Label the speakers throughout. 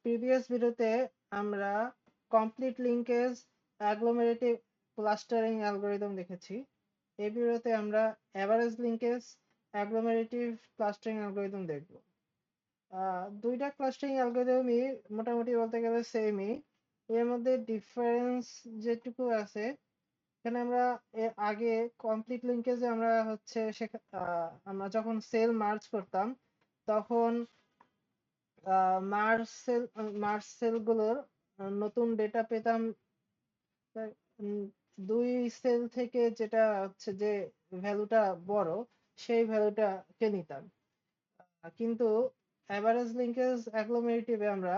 Speaker 1: Previous ভিডিওতে আমরা complete linkage অ্যাগ্লোমেরেটিভ clustering algorithm দেখেছি। এই ভিডিওতে আমরা অ্যাভারেজ লিঙ্কেজ অ্যাগ্লোমেরেটিভ ক্লাস্টারিং অ্যালগরিদম দেখব। দুইটা ক্লাস্টারিং অ্যালগরিদমই মোটামুটি বলতে গেলে সেমই। এর মধ্যে ডিফারেন্স যেটুকু আছে, এখানে আমরা আগে কমপ্লিট লিঙ্কেজে আমরা হচ্ছে আমরা যখন সেল মার্জ করতাম তখন মার্জ সেলগুলোর নতুন ডেটা পেতাম উম, দুই সেল থেকে, যেটা হচ্ছে যে ভ্যালুটা বড় সেই ভ্যালুটাকে নিতাম। কিন্তু অ্যাভারেজ লিঙ্কেজ অ্যাগ্লোমেরেটিভে আমরা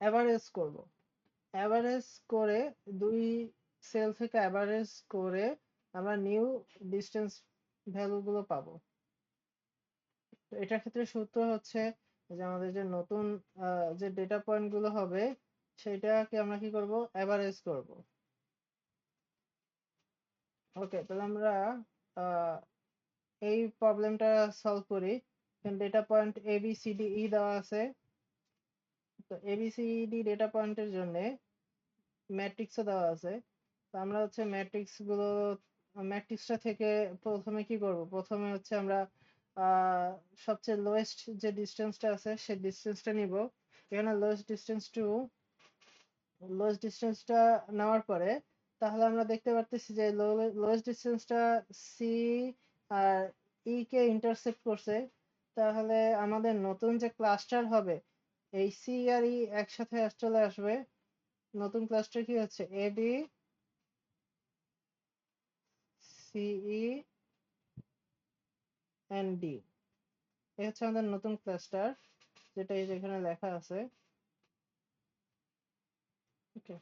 Speaker 1: অ্যাভারেজ করব। অ্যাভারেজ করে দুই সেল থেকে অ্যাভারেজ করে আমরা নিউ ডিস্টেন্স ভ্যালুগুলো পাবো। তো এটার ক্ষেত্রে সূত্র হচ্ছে যে আমাদের যে নতুন যে ডেটা পয়েন্ট গুলো হবে সেটাকে আমরা কি করব, অ্যাভারেজ করব। ওকে, তাহলে আমরা আহ, এই প্রবলেমটা সলভ করি। Data point A B C D E দেওয়া আছে। তো A B C D data পয়েন্টের জন্য ম্যাট্রিক্সও দেওয়া আছে। তো আমরা হচ্ছে ম্যাট্রিক্সটা থেকে প্রথমে কি করব, প্রথমে হচ্ছে আমরা আহ, সবচেয়ে লোয়েস্ট যে ডিস্টেন্সটা আছে সেই ডিস্টেন্সটা নিব। এখানে লোয়েস্ট ডিস্টেন্সটা নেওয়ার পরে তাহলে আমরা দেখতে পারতেছি যে লোয়েস্ট ডিস্টেন্সটা সি আর ই কে ইন্টারসেক্ট করছে। তাহলে আমাদের নতুন যে ক্লাস্টার হবে, এই সি আর ই একসাথে চলে আসবে। নতুন ক্লাস্টার কি হচ্ছে, এ বি সিই এন্ড ডি। এই হচ্ছে আমাদের নতুন ক্লাস্টার, যেটা এই যে এখানে লেখা আছে। ওকে,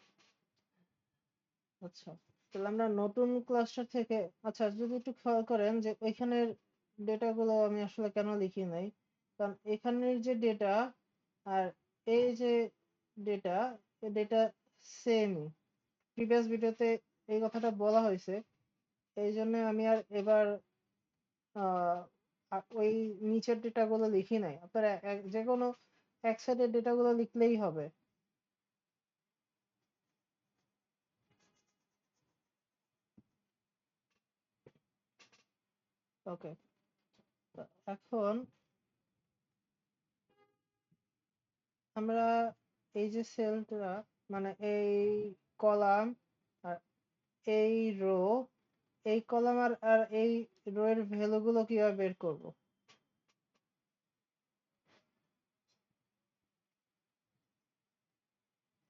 Speaker 1: আচ্ছা, তাহলে আমরা নতুন ক্লাস্টার থেকে, আচ্ছা যদি একটু খেয়াল করেন যে ওইখানের ডেটাগুলো আমি আসলে কেন লিখি নাই, কারণ এখানের যে ডেটা আর এই যে ডেটা, এই ডেটা সেমই। প্রিভিয়াস ভিডিওতে এই কথাটা বলা হয়েছে, এই জন্য আমি আর এবার ওই নিচের ডেটাগুলো লিখি নাই। আপনারা যে কোনো এক সাইডের ডেটাগুলো লিখলেই হবে। ওকে, এখন আমরা এই যে সেলটা, মানে এই কলাম আর এই রো, এই কলাম আর আর এই রো এর ভ্যালু গুলো কিভাবে বের করব।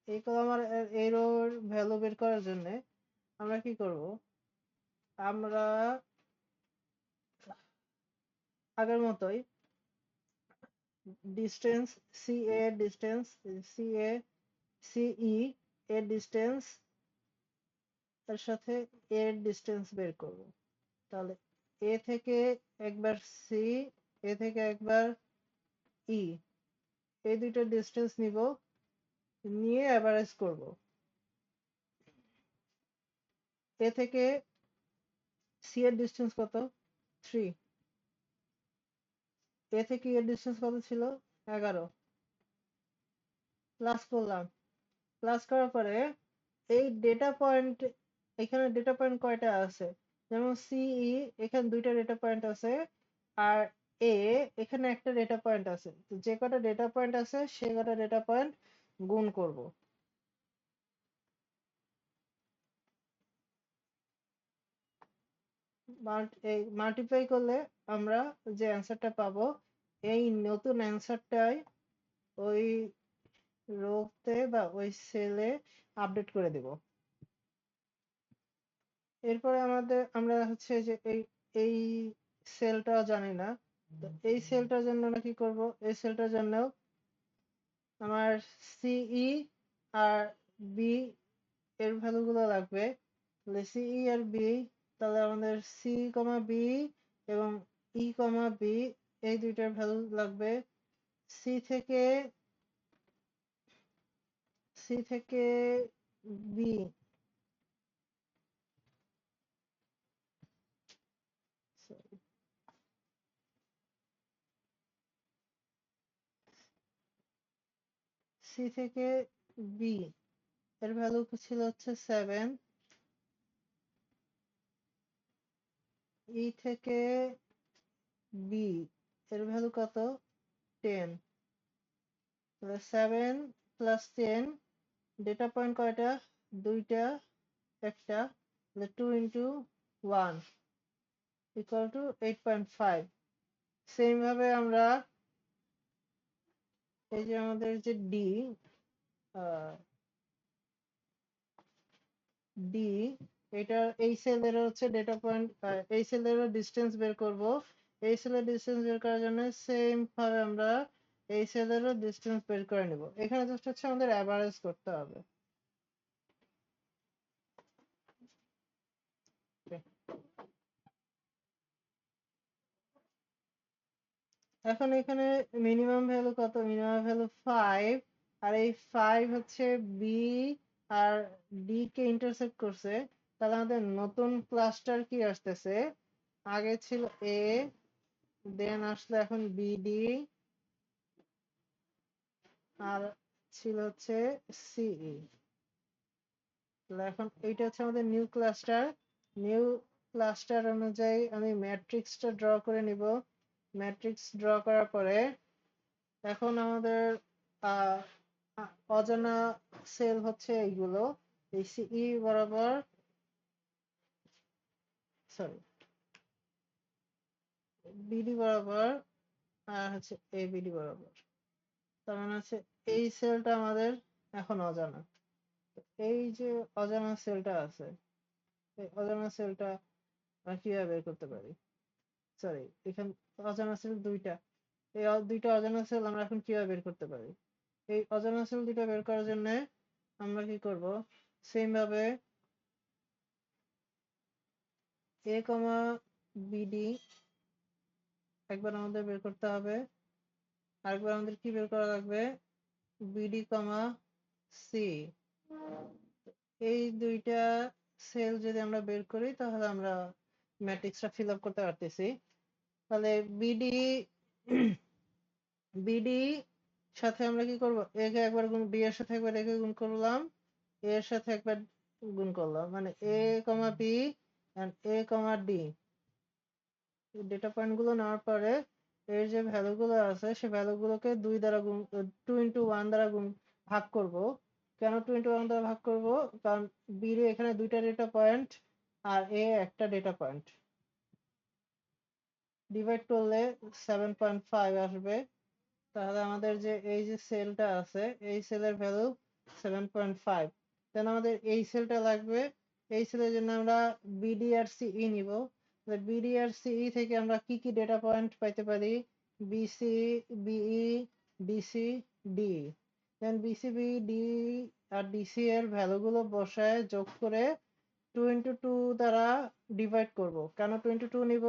Speaker 1: এই কলাম আর এই রো এর ভ্যালু বের করার জন্য আমরা কি করব, আমরা আগের মতোই distance C A distance C A C E এর ডিস্টেন্স এর সাথে এর ডিস্টেন্স বের করব। তাহলে এ থেকে একবার সি, এ থেকে একবার ই, এই দুইটা ডিস্টেন্স নিব, নিয়ে অ্যাভারেজ করব। এ থেকে সি এর ডিস্টেন্স কত, 3। এ থেকে এর ডিস্টেন্স কত ছিল, 11। প্লাস করলাম, প্লাস করার পরে এই ডেটা পয়েন্ট, এখানে ডেটা পয়েন্ট কয়টা আছে, যেমন সিই এখানে দুইটা ডেটা পয়েন্ট আছে, আর এ এখানে একটা ডেটা পয়েন্ট আছে। তো যে কটা ডেটা পয়েন্ট আছে সে কটা ডেটা পয়েন্ট গুণ করব। এই মাল্টিপ্লাই করলে আমরা যে অ্যান্সারটা পাবো, এই নতুন অ্যান্সারটাই ওই রোতে বা ওই সেলে আপডেট করে দেব। এরপরে আমরা হচ্ছে যে এই সেলটা জানি না, তো এই সেলটার জন্য আমরা কি করব, এই সেলটার জন্য আমার সিই আর বি এর ভ্যালু গুলো লাগবে। তাহলে সিই আর বি, তাহলে আমাদের সি কমা বি এবং ই কমা বি এই দুইটার ভ্যালু লাগবে। সি থেকে সি থেকে বি, সি থেকে বি এর ভ্যালু ছিল হচ্ছে 7, ই থেকে বি এর ভ্যালু কত 10, তাহলে 7 প্লাস 10, ডেটা পয়েন্ট কয়টা দুইটা একটা, তাহলে 2 ইন্টু 1 ইকুয়াল টু 8.5। সেম ভাবে আমরা এই যে আমাদের যে ডি ডি এটা এই সেলের হচ্ছে ডেটা পয়েন্ট, এই সেলের ডিসটেন্স বের করব। এই সেলের ডিসটেন্স বের করার জন্য সেম ভাবে আমরা এই সেলেরও ডিসটেন্স বের করে নিব। এখানে জাস্ট হচ্ছে আমাদের অ্যাভারেজ করতে হবে। এখন এখানে মিনিমাম ভ্যালু কত, মিনিমাম ভ্যালু 5, আর এই 5 হচ্ছে বি আর ডি কে ইন্টারসেক্ট করছে। তাহলে আমাদের নতুন ক্লাস্টার কি আসতেছে, আগে ছিল এ, দেন আসলো এখন বিডি, আর ছিল হচ্ছে সিই। তাহলে এখন এইটা হচ্ছে আমাদের নিউ ক্লাস্টার। নিউ ক্লাস্টার অনুযায়ী আমি ম্যাট্রিক্সটা ড্র করে নিব। ম্যাট্রিক্স ড্র করার পরে এখন আমাদের আহ, অজানা সেল হচ্ছে এইগুলো, এই সিই বরাবর, সরি বিডি বরাবর, আর হচ্ছে এ বিডি বরাবর। তার মানে হচ্ছে এই সেলটা আমাদের এখন অজানা। এই যে অজানা সেলটা আছে, এই অজানা সেলটা আমরা কিভাবে বের করতে পারি, সরি এখানে অজানা সেল দুইটা, এই দুইটা অজানা সেল আমরা এখন কিভাবে বের করতে পারি। এই অজানা সেল দুইটা বের করার জন্য আমরা কি করব, সেম ভাবে এ কমা বিডি একবার আমাদের বের করতে হবে, আরেকবার আমাদের কি বের করা লাগবে, বিডি কমা সি। এই দুইটা সেল যদি আমরা বের করি তাহলে আমরা ম্যাট্রিক্সটা ফিল আপ করতে পারতেছি। তাহলে বিডি বিডি সাথে আমরা কি করব, এ কে একবার গুণ, বি এর সাথে একবার এ কে গুণ করলাম, এ এর সাথে একবার গুণ করলাম, মানে A comma B and A comma D. Data point গুলো নেওয়ার পরে এর যে ভ্যালু গুলো আছে সেই ভ্যালু গুলোকে 2 দ্বারা গুণ, 2 ইন্টু 1 দ্বারা গুণ ভাগ করব। কেন 2 ইন্টু 1 দ্বারা ভাগ করব, কারণ বি এর এখানে দুইটা ডেটা পয়েন্ট আর এ একটা ডেটা পয়েন্ট, ডিভাইড করলে 7.5 আসবে। তাহলে আমাদের যে এই যে সেলটা আছে এই সেলের ভ্যালু 7.5। দেন আমাদের এই সেলটা লাগবে, এই সেলের জন্য আমরা বিডি আর সিই নিব। বিডি আর সিই থেকে আমরা কি কি ডেটা পয়েন্ট পাইতে পারি, BC, BE, DC, D. Then BC, BE, D আর ডিসি এর ভ্যালুগুলো বসায় যোগ করে 2 ইন্টু 2 দ্বারা ডিভাইড করব। কেন 2 ইন্টু 2 নিব,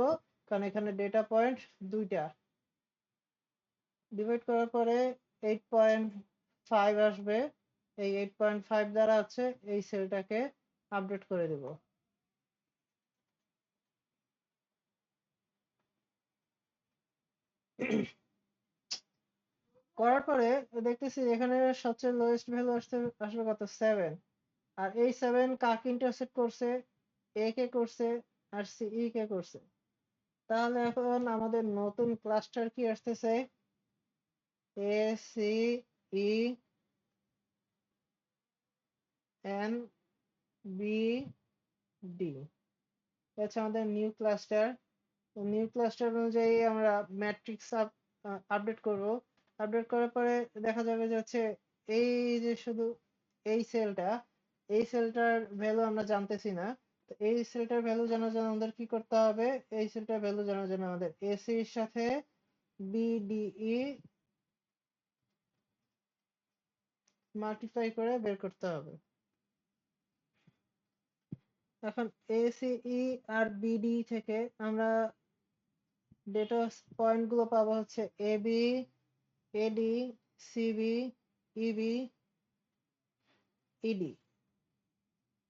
Speaker 1: কারণ এখানে ডেটা পয়েন্ট দুইটা। ডিভাইড করার পরে 8.5 আসবে। এই 8.5 দ্বারা হচ্ছে এই সেলটাকে আপডেট করে দেব। করার পরে দেখতেছি এখানে সবচেয়ে লোয়েস্ট ভ্যালু আসবে কত 7, আর এই 7 কাকে ইন্টারসেক্ট করছে, এ কে করছে আর সিই কে করছে। তাহলে এখন আমাদের নতুন ক্লাস্টার কি আসতেছে, A C E N B D, হচ্ছে আমাদের নিউ ক্লাস্টার। নিউ ক্লাস্টার অনুযায়ী আমরা ম্যাট্রিক্স আপডেট করব। আপডেট করার পরে দেখা যাবে যে হচ্ছে এই যে শুধু এই সেলটা, এই সেলটার ভ্যালু আমরা জানতেছি না। তো এই সেলটার ভ্যালু জানার জন্য আমাদের কি করতে হবে, এই সেলটার ভ্যালু জানার জন্য আমাদের এসি এর সাথে বিডিই মাল্টিপ্লাই করে বের করতে হবে। এখন এসিই আর বিডি থেকে আমরা ডেটা পয়েন্ট গুলো পাবো হচ্ছে এবি, এডি, সিবি, ইবি, ইডি।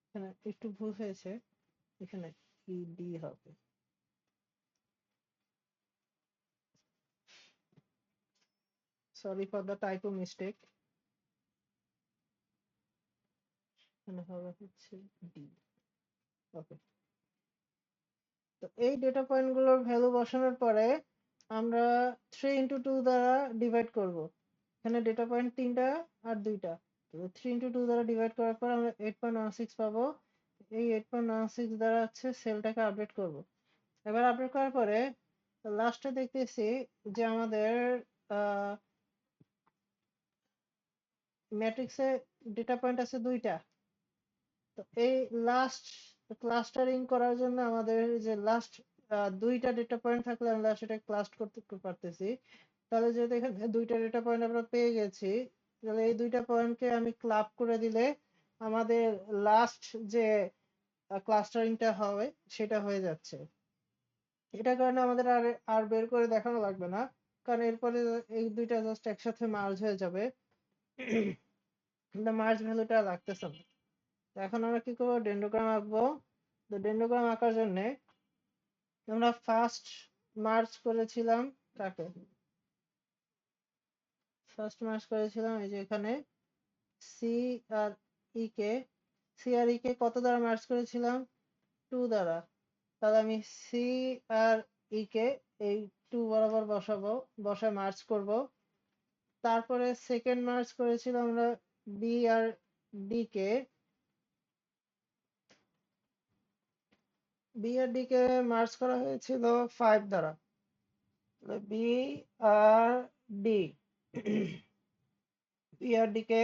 Speaker 1: এখানে একটু ভুল হয়েছে, এখানে ইডি হবে, sorry for the typo mistake. এখানে হবে হচ্ছে ডি। ওকে, তো এই ডেটা পয়েন্টগুলোর ভ্যালু বসানোর পরে আমরা 3 × 2 দ্বারা ডিভাইড করব। এখানে ডেটা পয়েন্ট 3টা আর 2টা, তো 3 × 2 দ্বারা ডিভাইড করার পর আমরা 8.16 পাবো। এই 8.16 দ্বারা হচ্ছে সেলটাকে আপডেট করব। এবার আপডেট করার পরে লাস্টে দেখতেছি যে আমাদের ম্যাট্রিক্সে ডেটা পয়েন্ট আছে 2টা। তো এই লাস্ট ক্লাস্টারিং করার জন্য আমাদের যে লাস্ট 2টা ডেটা পয়েন্ট থাকলে আমরা সেটা ক্লাস্ট করতে পারতেছি। তাহলে যেহেতু এখানে 2টা ডেটা পয়েন্ট আমরা পেয়ে গেছি, তাহলে এই 2টা পয়েন্টকে আমি ক্লাব করে দিলে আমাদের লাস্ট যে ক্লাস্টারিংটা হবে সেটা হয়ে যাচ্ছে। এটার কারণে আমাদের আর আর বের করে দেখানো লাগবে না, কারণ এরপরে এই 2টা জাস্ট একসাথে মার্জ হয়ে যাবে। কিন্তু মার্জ ভ্যালুটা লাগতেছে না। তো এখন আমরা কি করবো, ডেন্ডোগ্রাম আঁকবো। তো ডেন্ডোগ্রাম আঁকার জন্য আমরা ফার্স্ট মার্জ করেছিলাম কাকে, ফার্স্ট মার্জ করেছিলাম এই যে এখানে সি আর ই কে। সি আর ই কে কত দ্বারা মার্জ করেছিলাম, 2 দ্বারা। তাহলে আমি সি আর ই কে এই 2 বরাবর বসাবো, বসায় মার্জ করব। তারপরে সেকেন্ড মার্জ করেছিলাম আমরা বি আর ডি কে। বি আর ডি কে মার্জ করা হয়েছিল 5 দ্বারা। বি আর ডি, বি আর ডি কে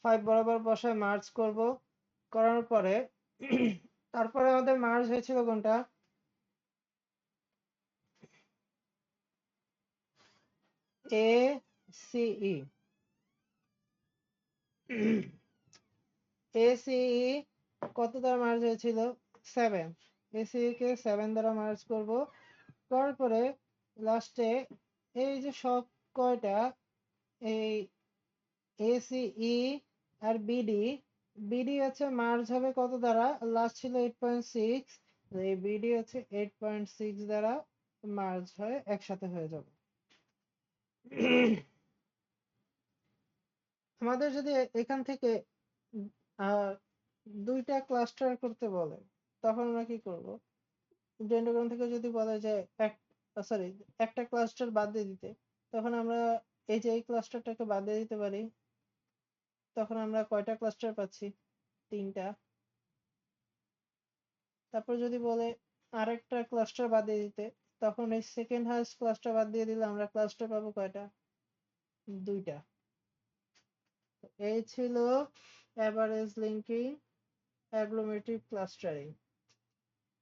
Speaker 1: 5 বরাবর বসায় মার্জ করব। করার পরে তারপরে আমাদের মার্জ হয়েছিল কোনটা, এ সি ই। এ সি ই কত দ্বারা মার্জ হয়েছিল, 7। এ সি ই কে 7 দ্বারা মার্জ করব। করার পরে লাস্টে এই যে সব কয়টা এই এসিই আর বিডি, বিডি হচ্ছে মার্জ হবে কত দ্বারা, লাস্ট ছিল 8.6, এই বিডি হচ্ছে 8.6 দ্বারা মার্জ হয়ে একসাথে হয়ে যাবে। আমাদের যদি এখান থেকে আহ 2টা ক্লাস্টার করতে বলে তখন আমরা কি করব, ডেন্ডোগ্রাম থেকে যদি বলে যে সরি একটা ক্লাস্টার বাদ দিয়ে দিতে, তখন আমরা এই যে এই ক্লাস্টারটাকে বাদ দিয়ে দিতে পারি। তখন আমরা কয়টা ক্লাস্টার পাচ্ছি, 3টা। তারপর যদি বলে আরেকটা ক্লাস্টার বাদ দিয়ে দিতে, তখন এই সেকেন্ড হাইয়েস্ট ক্লাস্টার বাদ দিয়ে দিলে আমরা ক্লাস্টার পাবো কয়টা, 2টা। এই ছিল অ্যাভারেজ লিঙ্কিং অ্যাগ্লোমেরেটিভ ক্লাস্টারিং।